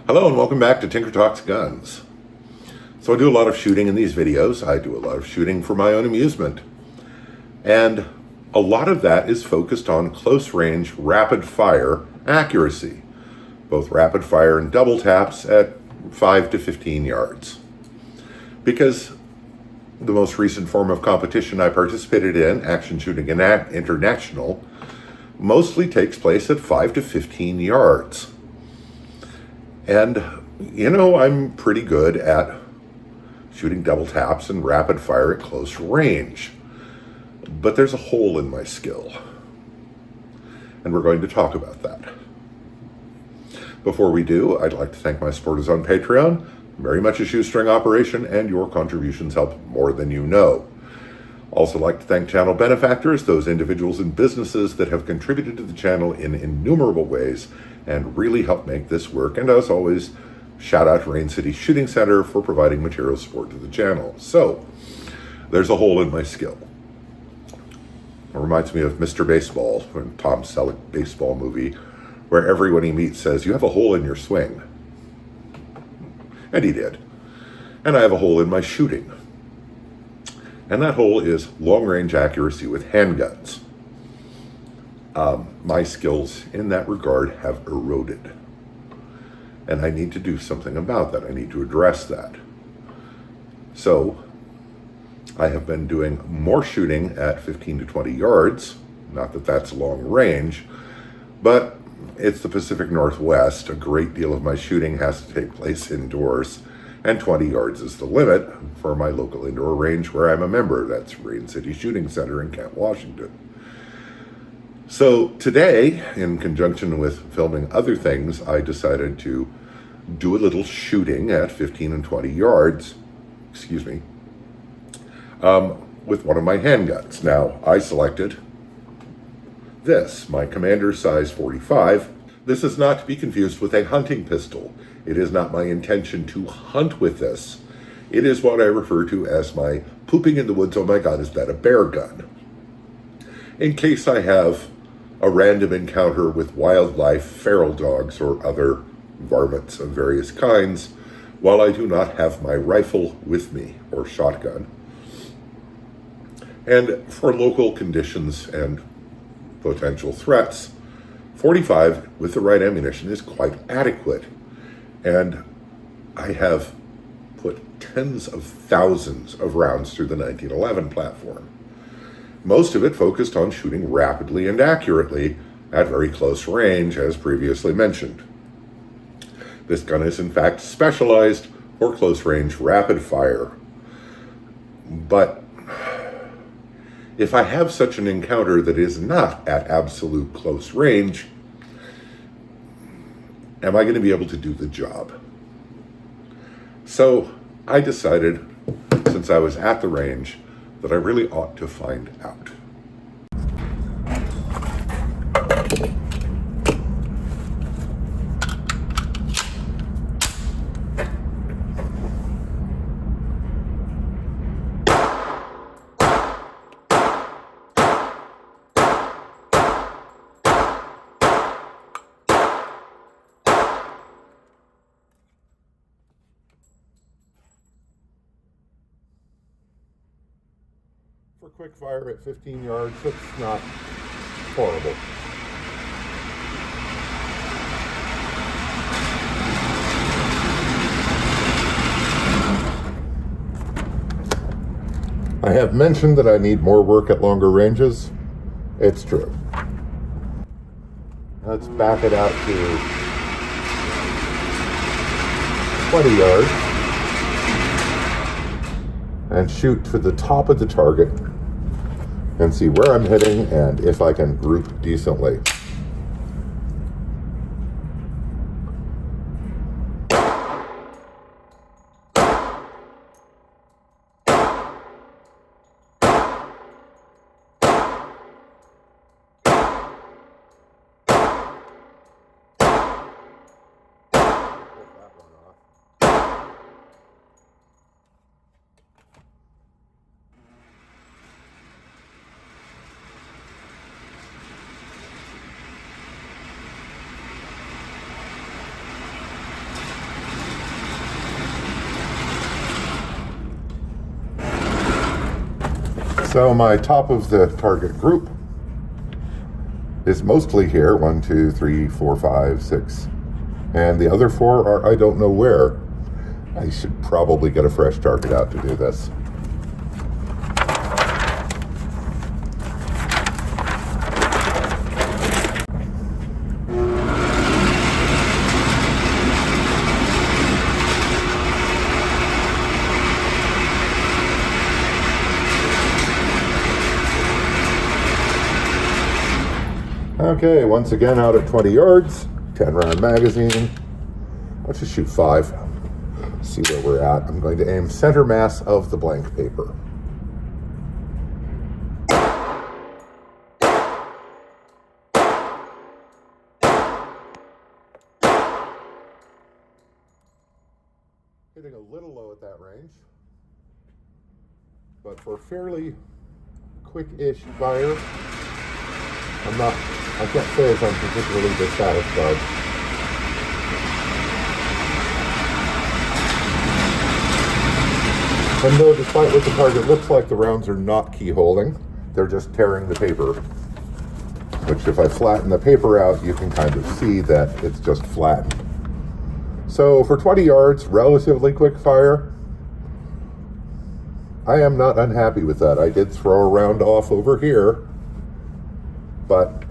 Hello and welcome back to Tinker Talks Guns. So I do a lot of shooting in these videos. I do a lot of shooting for my own amusement. And a lot of that is focused on close range, rapid fire accuracy. Both rapid fire and double taps at 5 to 15 yards. Because the most recent form of competition I participated in, Action Shooting International, mostly takes place at 5 to 15 yards. And, I'm pretty good at shooting double taps and rapid fire at close range. But there's a hole in my skill. And we're going to talk about that. Before we do, I'd like to thank my supporters on Patreon. Very much a shoestring operation, and your contributions help more than you know. Also like to thank channel benefactors, those individuals and businesses that have contributed to the channel in innumerable ways and really help make this work. And as always, shout out to Rain City Shooting Center for providing material support to the channel. So, there's a hole in my skill. It reminds me of Mr. Baseball, Tom Selleck baseball movie, where everyone he meets says, "You have a hole in your swing." And he did. And I have a hole in my shooting. And that hole is long-range accuracy with handguns. My skills in that regard have eroded. And I need to do something about that. I need to address that. So, I have been doing more shooting at 15 to 20 yards. Not that that's long range, but it's the Pacific Northwest. A great deal of my shooting has to take place indoors, and 20 yards is the limit for my local indoor range where I'm a member. That's Rain City Shooting Center in Kent, Washington. So today, in conjunction with filming other things, I decided to do a little shooting at 15 and 20 yards, with one of my handguns. Now, I selected this, my Commander size 45. This is not to be confused with a hunting pistol. It is not my intention to hunt with this. It is what I refer to as my pooping in the woods, oh my God, is that a bear gun? In case I have a random encounter with wildlife, feral dogs, or other varmints of various kinds, while I do not have my rifle with me, or shotgun. And for local conditions and potential threats, 45 with the right ammunition is quite adequate. And I have put tens of thousands of rounds through the 1911 platform. Most of it focused on shooting rapidly and accurately at very close range, as previously mentioned. This gun is in fact specialized for close range rapid fire. But if I have such an encounter that is not at absolute close range, am I going to be able to do the job? So I decided, since I was at the range, that I really ought to find out. For quick fire at 15 yards, it's not horrible. I have mentioned that I need more work at longer ranges. It's true. Let's back it out to 20 yards and shoot to the top of the target and see where I'm hitting and if I can group decently. So my top of the target group is mostly here, 1, 2, 3, 4, 5, 6. And the other 4 are I don't know where. I should probably get a fresh target out to do this. Okay, once again out at 20 yards, 10 round magazine. Let's just shoot 5. See where we're at. I'm going to aim center mass of the blank paper. Hitting a little low at that range, but for fairly quick-ish fire, I can't say as I'm particularly dissatisfied. And though despite what the target looks like, the rounds are not key holding, they're just tearing the paper. Which if I flatten the paper out, you can kind of see that it's just flattened. So for 20 yards, relatively quick fire. I am not unhappy with that. I did throw a round off over here, but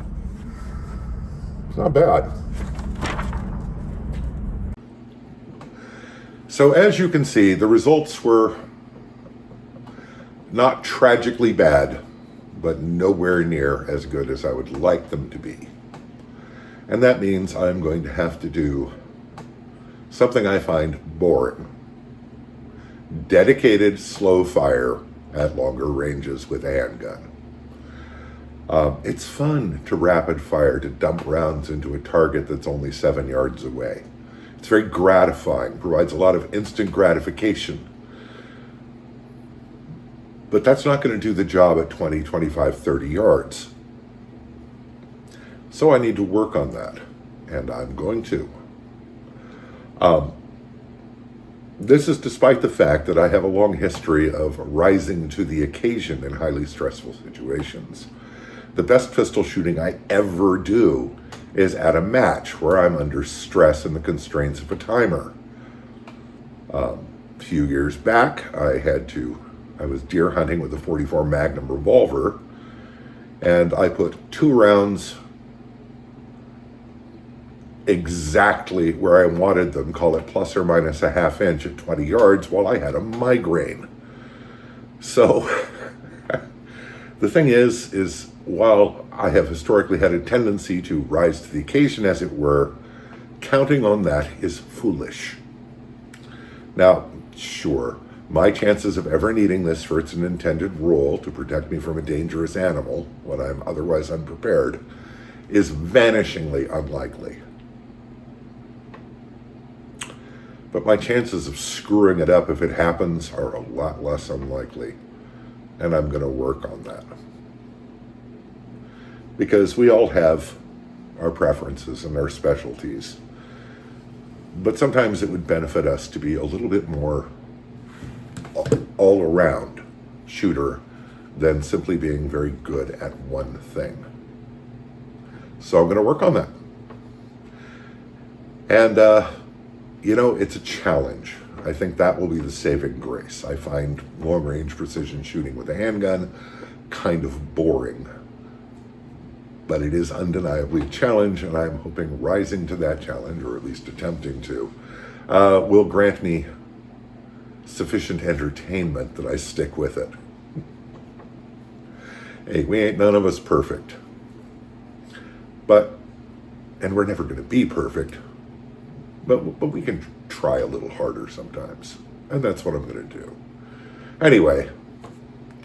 it's not bad. So as you can see, the results were not tragically bad, but nowhere near as good as I would like them to be. And that means I'm going to have to do something I find boring. Dedicated slow fire at longer ranges with a handgun. It's fun to rapid fire, to dump rounds into a target that's only 7 yards away. It's very gratifying, provides a lot of instant gratification. But that's not going to do the job at 20, 25, 30 yards. So I need to work on that, and I'm going to. This is despite the fact that I have a long history of rising to the occasion in highly stressful situations. The best pistol shooting I ever do is at a match where I'm under stress and the constraints of a timer. A few years back, I was deer hunting with a .44 Magnum revolver, and I put 2 rounds exactly where I wanted them, call it plus or minus a half inch at 20 yards, while I had a migraine. So the thing is while I have historically had a tendency to rise to the occasion, as it were, counting on that is foolish. Now, sure, my chances of ever needing this for its intended role to protect me from a dangerous animal when I'm otherwise unprepared is vanishingly unlikely. But my chances of screwing it up if it happens are a lot less unlikely, and I'm going to work on that. Because we all have our preferences and our specialties, but sometimes it would benefit us to be a little bit more all-around shooter than simply being very good at one thing. So I'm going to work on that. And, it's a challenge. I think that will be the saving grace. I find long-range precision shooting with a handgun kind of boring. But it is undeniably a challenge, and I'm hoping rising to that challenge, or at least attempting to, will grant me sufficient entertainment that I stick with it. Hey, we ain't none of us perfect. And we're never going to be perfect, but we can try a little harder sometimes. And that's what I'm going to do. Anyway,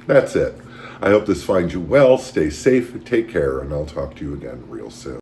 that's it. I hope this finds you well. Stay safe, take care, and I'll talk to you again real soon.